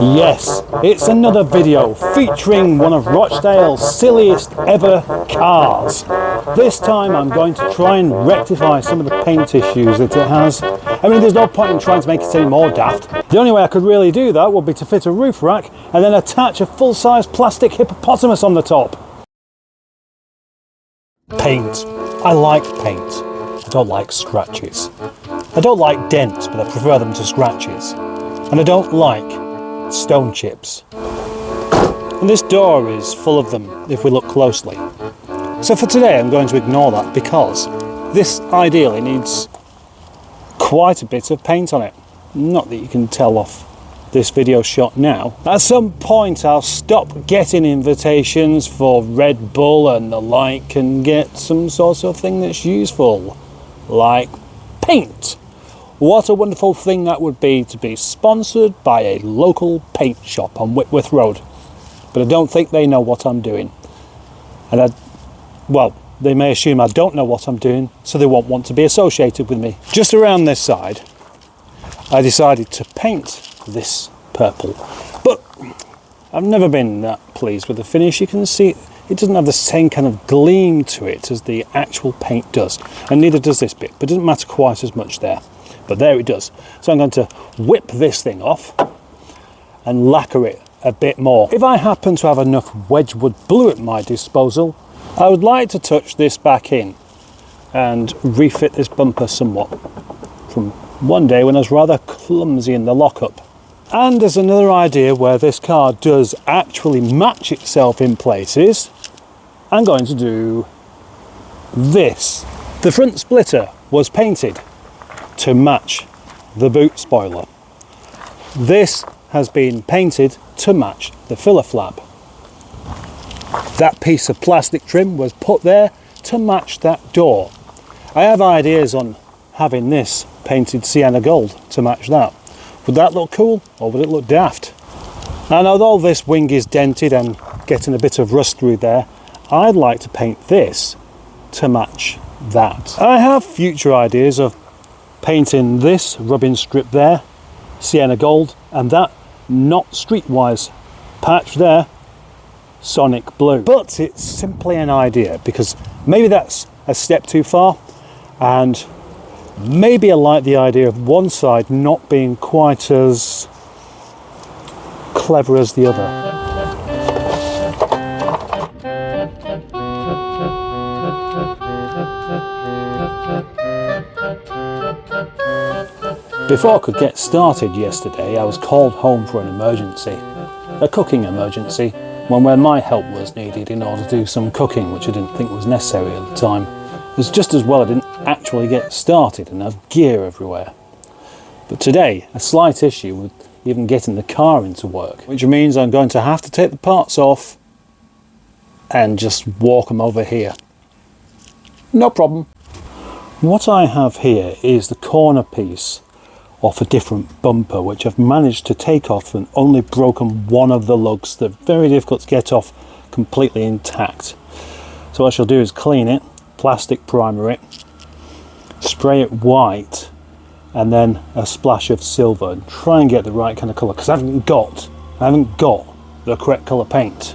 Yes, it's another video featuring one of Rochdale's silliest ever cars. This time I'm going to try and rectify some of the paint issues that it has. I mean, there's no point in trying to make it any more daft. The only way I could really do that would be to fit a roof rack and then attach a full-size plastic hippopotamus on the top. Paint. I like paint. I don't like scratches. I don't like dents, but I prefer them to scratches. And I don't like stone chips. And this door is full of them if we look closely. So for today I'm going to ignore that because this ideally needs quite a bit of paint on it. Not that you can tell off this video shot now. At some point I'll stop getting invitations for Red Bull and the like and get some sort of thing that's useful, like paint. What a wonderful thing that would be to be sponsored by a local paint shop on Whitworth Road. But I don't think they know what I'm doing. And well, they may assume I don't know what I'm doing, so they won't want to be associated with me. Just around this side, I decided to paint this purple. But I've never been that pleased with the finish. You can see it doesn't have the same kind of gleam to it as the actual paint does. And neither does this bit, but it doesn't matter quite as much there. But there it does. So I'm going to whip this thing off and lacquer it a bit more. If I happen to have enough Wedgwood blue at my disposal, I would like to touch this back in and refit this bumper somewhat from one day when I was rather clumsy in the lockup. And there's another idea where this car does actually match itself in places. I'm going to do this. The front splitter was painted to match the boot spoiler. This has been painted to match the filler flap. That piece of plastic trim was put there to match that door. I have ideas on having this painted sienna gold to match that. Would that look cool or would it look daft? And although this wing is dented and getting a bit of rust through there, I'd like to paint this to match that. I have future ideas of painting this rubbing strip there sienna gold and that not streetwise patch there sonic blue. But it's simply an idea because maybe that's a step too far, and maybe I like the idea of one side not being quite as clever as the other. Before I could get started yesterday, I was called home for an emergency, a cooking emergency, one where my help was needed in order to do some cooking, which I didn't think was necessary at the time. It was just as well I didn't actually get started and have gear everywhere. But today, a slight issue with even getting the car into work, which means I'm going to have to take the parts off and just walk them over here. No problem. What I have here is the corner piece off a different bumper, which I've managed to take off and only broken one of the lugs. They're very difficult to get off completely intact. So what I shall do is clean it, plastic primer it, spray it white, and then a splash of silver and try and get the right kind of colour, because I haven't got the correct colour paint.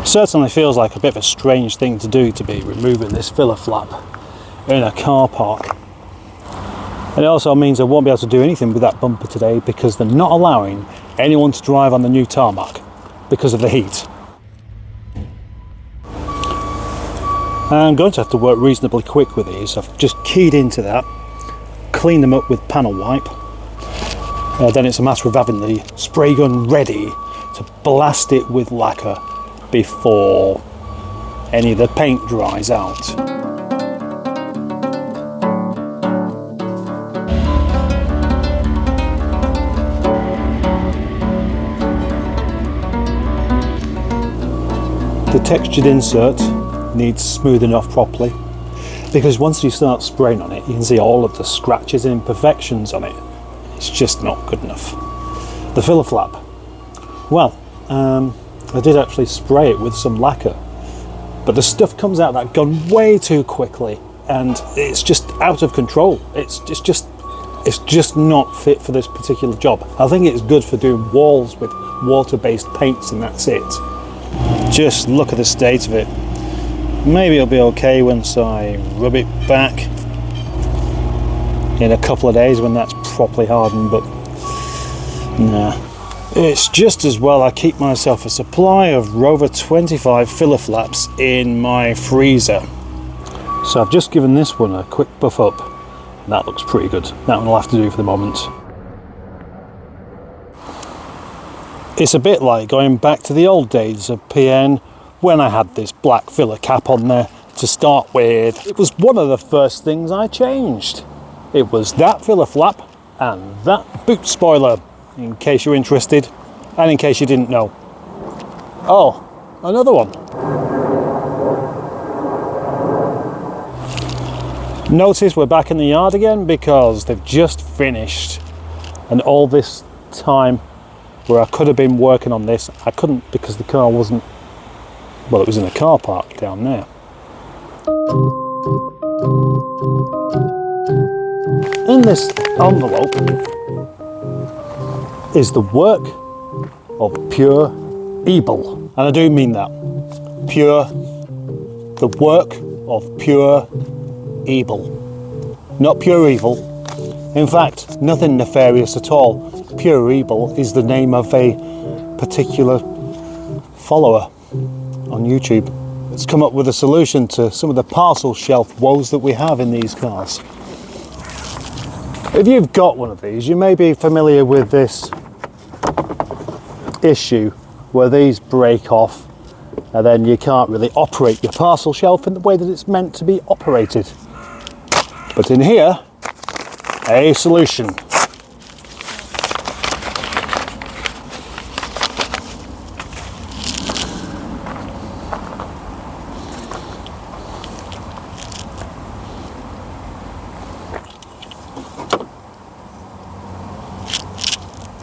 Certainly feels like a bit of a strange thing to do, to be removing this filler flap in a car park. And it also means I won't be able to do anything with that bumper today because they're not allowing anyone to drive on the new tarmac because of the heat. I'm going to have to work reasonably quick with these. I've just keyed into that, cleaned them up with panel wipe. Then it's a matter of having the spray gun ready to blast it with lacquer before any of the paint dries out. The textured insert needs smoothing off properly, because once you start spraying on it you can see all of the scratches and imperfections on it. It's just not good enough. The filler flap, well, I did actually spray it with some lacquer, but the stuff comes out that gone way too quickly, and it's just out of control. It's just not fit for this particular job. I think it's good for doing walls with water-based paints, and that's it. Just look at the state of it. Maybe it'll be okay once I rub it back in a couple of days when that's properly hardened, but nah. It's just as well I keep myself a supply of Rover 25 filler flaps in my freezer. So I've just given this one a quick buff up. That looks pretty good. That one will have to do for the moment. It's a bit like going back to the old days of PN when I had this black filler cap on there to start with. It was one of the first things I changed. It was that filler flap and that boot spoiler, in case you're interested, and in case you didn't know. Oh, another one. Notice we're back in the yard again because they've just finished, and all this time where I could have been working on this, I couldn't because the car wasn't, well, it was in a car park down there. In this envelope is the work of pure evil, and I do mean that. The work of pure evil. Not pure evil. In fact, nothing nefarious at all. Pure evil is the name of a particular follower on YouTube. It's come up with a solution to some of the parcel shelf woes that we have in these cars. If you've got one of these, you may be familiar with this issue where these break off and then you can't really operate your parcel shelf in the way that it's meant to be operated. But in here, a solution.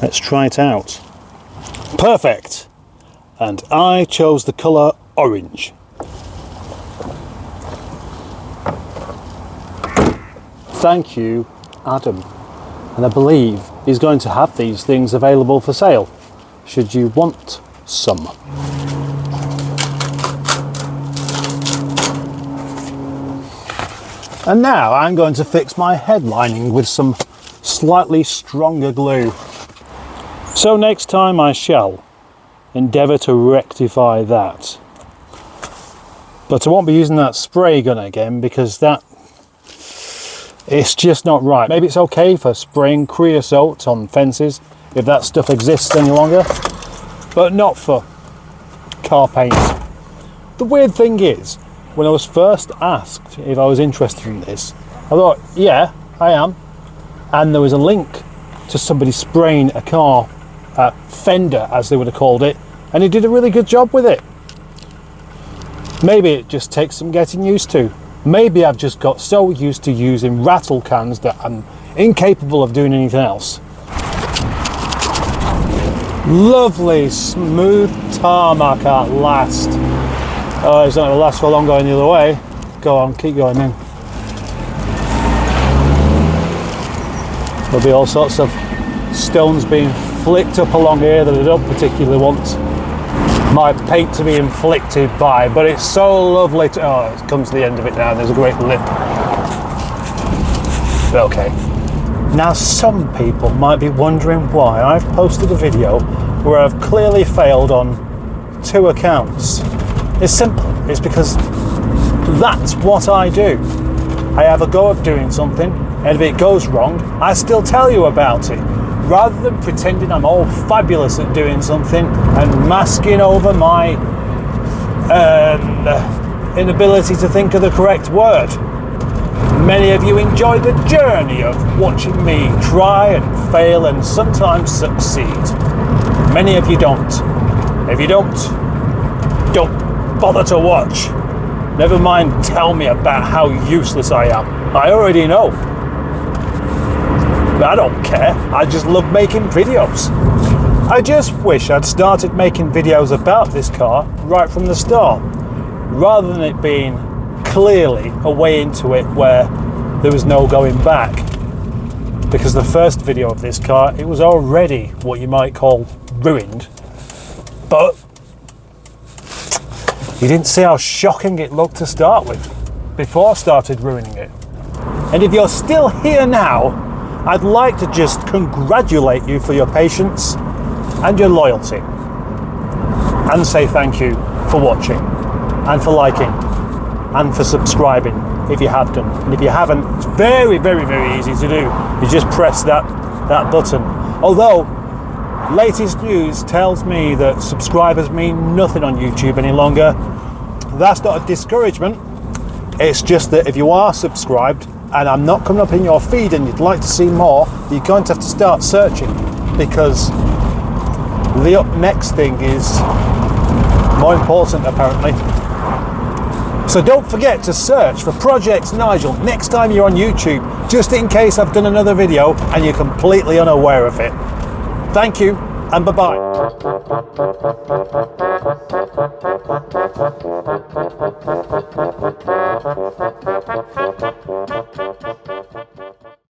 Let's try it out. Perfect! And I chose the colour orange. Thank you, Adam. And I believe he's going to have these things available for sale, should you want some. And now I'm going to fix my headlining with some slightly stronger glue. So next time I shall endeavour to rectify that. But I won't be using that spray gun again because it's just not right. Maybe it's okay for spraying creosote on fences if that stuff exists any longer, but not for car paint. The weird thing is, when I was first asked if I was interested in this, I thought, yeah, I am. And there was a link to somebody spraying a car fender, as they would have called it, and he did a really good job with it. Maybe it just takes some getting used to. Maybe I've just got so used to using rattle cans that I'm incapable of doing anything else. Lovely smooth tarmac at last. Oh, it's not going to last for long going the other way. Go on, keep going then. There'll be all sorts of stones being flicked up along here that I don't particularly want my paint to be inflicted by, but it's so lovely to, oh, it comes to the end of it now, there's a great lip. Okay. Now some people might be wondering why I've posted a video where I've clearly failed on 2 accounts. It's simple, it's because that's what I do. I have a go of doing something, and if it goes wrong, I still tell you about it. Rather than pretending I'm all fabulous at doing something and masking over my inability to think of the correct word. Many of you enjoy the journey of watching me try and fail and sometimes succeed. Many of you don't. If you don't bother to watch. Never mind tell me about how useless I am. I already know. But I don't care, I just love making videos. I just wish I'd started making videos about this car right from the start, rather than it being clearly a way into it where there was no going back. Because the first video of this car, it was already what you might call ruined, but you didn't see how shocking it looked to start with before I started ruining it. And if you're still here now, I'd like to just congratulate you for your patience and your loyalty, and say thank you for watching and for liking and for subscribing if you have done. And if you haven't, it's very, very, very easy to do. You just press that button. Although latest news tells me that subscribers mean nothing on YouTube any longer. That's not a discouragement. It's just that if you are subscribed and I'm not coming up in your feed and you'd like to see more, you're going to have to start searching, because the up next thing is more important apparently. So don't forget to search for Project Nigel next time you're on YouTube, just in case I've done another video and you're completely unaware of it. Thank you, and bye-bye.